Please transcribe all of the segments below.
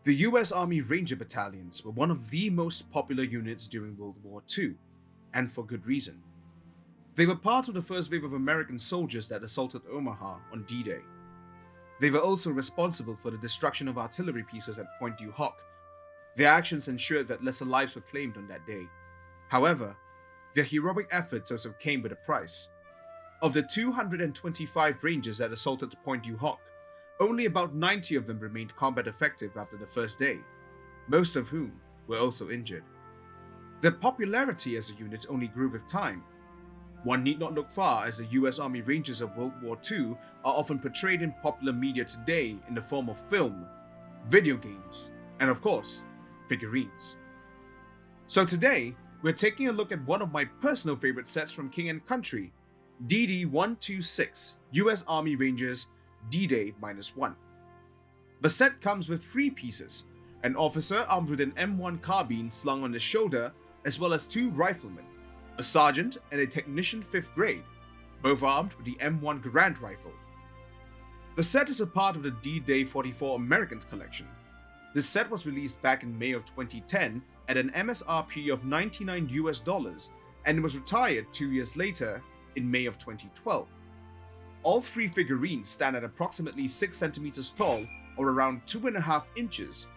The US Army Ranger Battalions were one of the most popular units during World War II, and for good reason. They were part of the first wave of American soldiers that assaulted Omaha on D-Day. They were also responsible for the destruction of artillery pieces at Point du Hoc. Their actions ensured that lesser lives were claimed on that day. However, their heroic efforts also came with a price. Of the 225 Rangers that assaulted Point du Hoc, only about 90 of them remained combat effective after the first day, most of whom were also injured. Their popularity as a unit only grew with time. One need not look far, as the US Army Rangers of World War II are often portrayed in popular media today in the form of film, video games, and of course, figurines. So today, we're taking a look at one of my personal favorite sets from King & Country, DD-126 US Army Rangers D-Day -1. The set comes with 3 pieces, an officer armed with an M1 carbine slung on his shoulder, as well as 2 riflemen, a sergeant and a technician 5th grade, both armed with the M1 Garand rifle. The set is a part of the D-Day 44 Americans collection. This set was released back in May of 2010 at an MSRP of $99 US and was retired 2 years later in May of 2012. All 3 figurines stand at approximately 6 centimeters tall, or around 2.5 inches,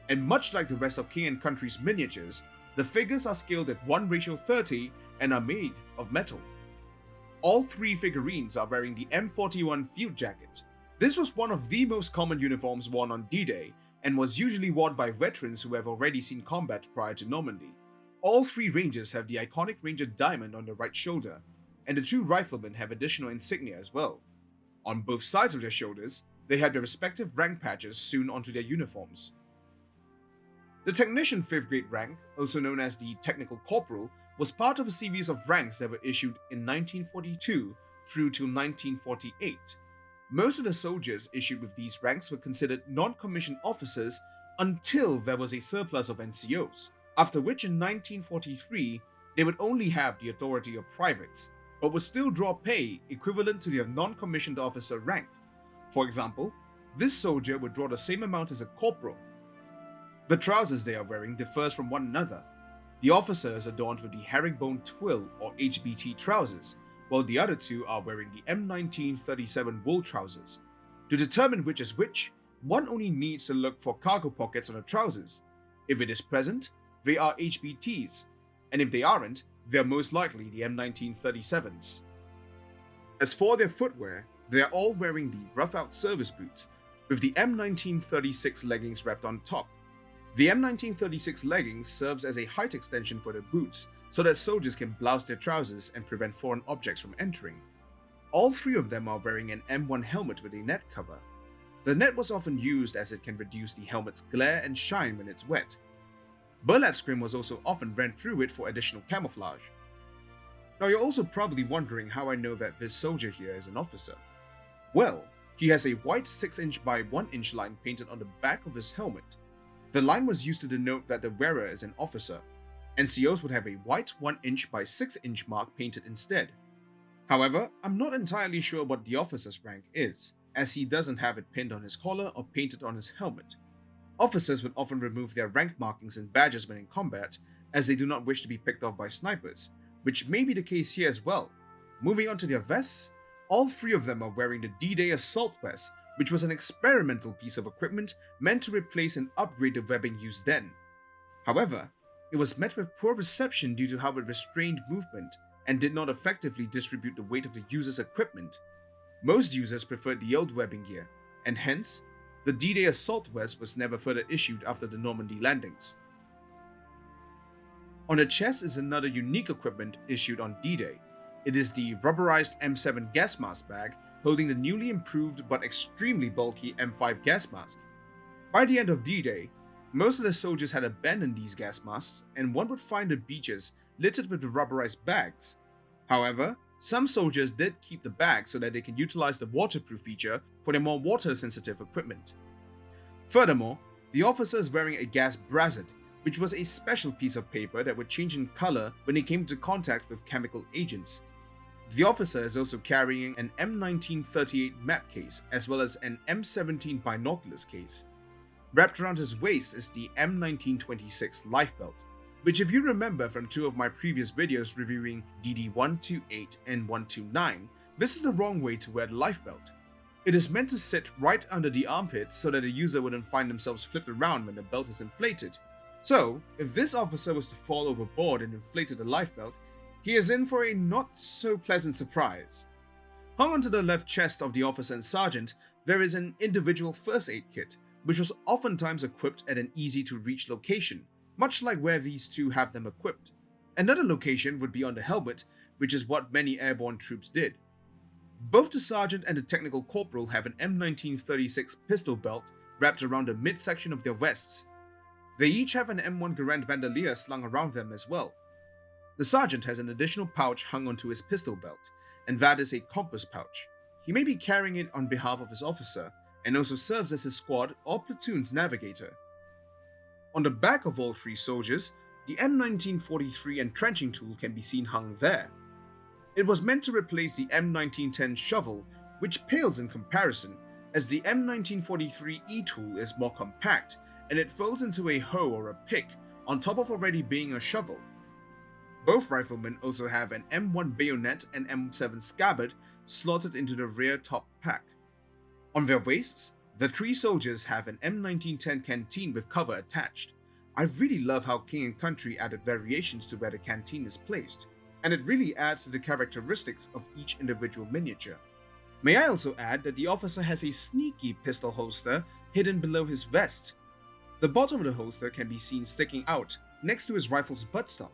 and much like the rest of King & Country's miniatures, the figures are scaled at 1:30 and are made of metal. All 3 figurines are wearing the M41 field jacket. This was one of the most common uniforms worn on D-Day, and was usually worn by veterans who have already seen combat prior to Normandy. All 3 Rangers have the iconic Ranger diamond on their right shoulder, and the 2 riflemen have additional insignia as well. On both sides of their shoulders, they had their respective rank patches sewn onto their uniforms. The Technician 5th grade rank, also known as the Technical Corporal, was part of a series of ranks that were issued in 1942 through to 1948. Most of the soldiers issued with these ranks were considered non-commissioned officers until there was a surplus of NCOs, after which in 1943 they would only have the authority of privates, but would still draw pay equivalent to their non-commissioned officer rank. For example, this soldier would draw the same amount as a corporal. The trousers they are wearing differs from one another. The officer is adorned with the herringbone twill or HBT trousers, while the other 2 are wearing the M1937 wool trousers. To determine which is which, one only needs to look for cargo pockets on the trousers. If it is present, they are HBTs, and if they aren't, they are most likely the M1937s. As for their footwear, they are all wearing the rough-out service boots, with the M1936 leggings wrapped on top. The M1936 leggings serves as a height extension for the boots, so that soldiers can blouse their trousers and prevent foreign objects from entering. All 3 of them are wearing an M1 helmet with a net cover. The net was often used as it can reduce the helmet's glare and shine when it's wet. Burlap scrim was also often ran through it for additional camouflage. Now you're also probably wondering how I know that this soldier here is an officer. Well, he has a white 6-inch by 1-inch line painted on the back of his helmet. The line was used to denote that the wearer is an officer. NCOs would have a white 1-inch by 6-inch mark painted instead. However, I'm not entirely sure what the officer's rank is, as he doesn't have it pinned on his collar or painted on his helmet. Officers would often remove their rank markings and badges when in combat, as they do not wish to be picked off by snipers, which may be the case here as well. Moving on to their vests, all 3 of them are wearing the D-Day Assault Vest, which was an experimental piece of equipment meant to replace and upgrade the webbing used then. However, it was met with poor reception due to how it restrained movement and did not effectively distribute the weight of the user's equipment. Most users preferred the old webbing gear, and hence, the D-Day Assault Vest was never further issued after the Normandy landings. On the chest is another unique equipment issued on D-Day. It is the rubberized M7 gas mask bag holding the newly improved but extremely bulky M5 gas mask. By the end of D-Day, most of the soldiers had abandoned these gas masks, and one would find the beaches littered with the rubberized bags. However, some soldiers did keep the bags so that they can utilize the waterproof feature for their more water-sensitive equipment. Furthermore, the officer is wearing a gas brassard, which was a special piece of paper that would change in color when it came into contact with chemical agents. The officer is also carrying an M1938 map case as well as an M17 binoculars case. Wrapped around his waist is the M1926 lifebelt, which if you remember from two of my previous videos reviewing DD-128 and 129, this is the wrong way to wear the lifebelt. It is meant to sit right under the armpits so that the user wouldn't find themselves flipped around when the belt is inflated. So, if this officer was to fall overboard and inflated the lifebelt, he is in for a not so pleasant surprise. Hung onto the left chest of the officer and sergeant, there is an individual first aid kit, which was oftentimes equipped at an easy to reach location, much like where these two have them equipped. Another location would be on the helmet, which is what many airborne troops did. Both the sergeant and the technical corporal have an M1936 pistol belt wrapped around the midsection of their vests. They each have an M1 Garand bandolier slung around them as well. The sergeant has an additional pouch hung onto his pistol belt, and that is a compass pouch. He may be carrying it on behalf of his officer, and also serves as his squad or platoon's navigator. On the back of all three soldiers, the M1943 entrenching tool can be seen hung there. It was meant to replace the M1910 shovel, which pales in comparison, as the M1943E tool is more compact, and it folds into a hoe or a pick, on top of already being a shovel. Both riflemen also have an M1 bayonet and M7 scabbard slotted into the rear top pack. On their waists, the three soldiers have an M1910 canteen with cover attached. I really love how King & Country added variations to where the canteen is placed, and it really adds to the characteristics of each individual miniature. May I also add that the officer has a sneaky pistol holster hidden below his vest. The bottom of the holster can be seen sticking out next to his rifle's buttstock.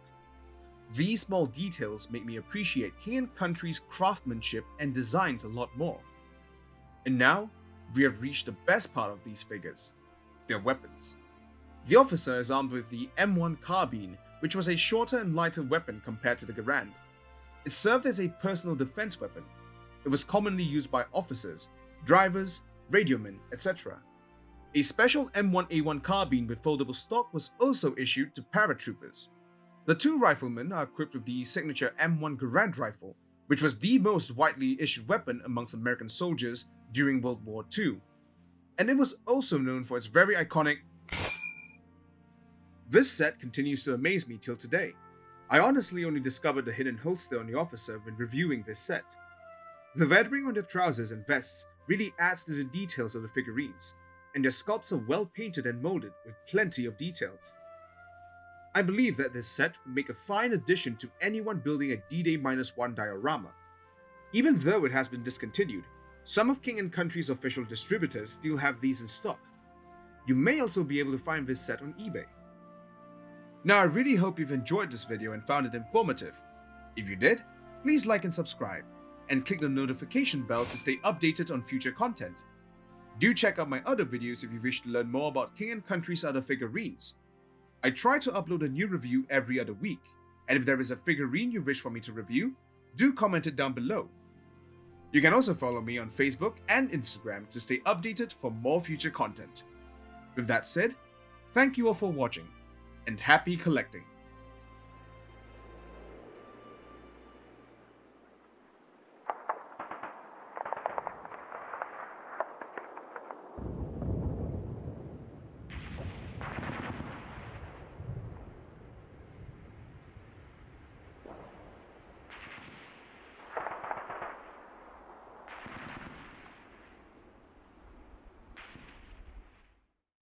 These small details make me appreciate King & Country's craftsmanship and designs a lot more. And now, we have reached the best part of these figures, their weapons. The officer is armed with the M1 carbine, which was a shorter and lighter weapon compared to the Garand. It served as a personal defense weapon. It was commonly used by officers, drivers, radiomen, etc. A special M1A1 carbine with foldable stock was also issued to paratroopers. The two riflemen are equipped with the signature M1 Garand rifle, which was the most widely issued weapon amongst American soldiers during World War II, and it was also known for its very iconic. This set continues to amaze me till today. I honestly only discovered the hidden holster on the officer when reviewing this set. The weathering on their trousers and vests really adds to the details of the figurines, and their sculpts are well painted and molded with plenty of details. I believe that this set will make a fine addition to anyone building a D-Day-1 diorama. Even though it has been discontinued, some of King & Country's official distributors still have these in stock. You may also be able to find this set on eBay. Now I really hope you've enjoyed this video and found it informative. If you did, please like and subscribe, and click the notification bell to stay updated on future content. Do check out my other videos if you wish to learn more about King & Country's other figurines. I try to upload a new review every other week, and if there is a figurine you wish for me to review, do comment it down below. You can also follow me on Facebook and Instagram to stay updated for more future content. With that said, thank you all for watching, and happy collecting!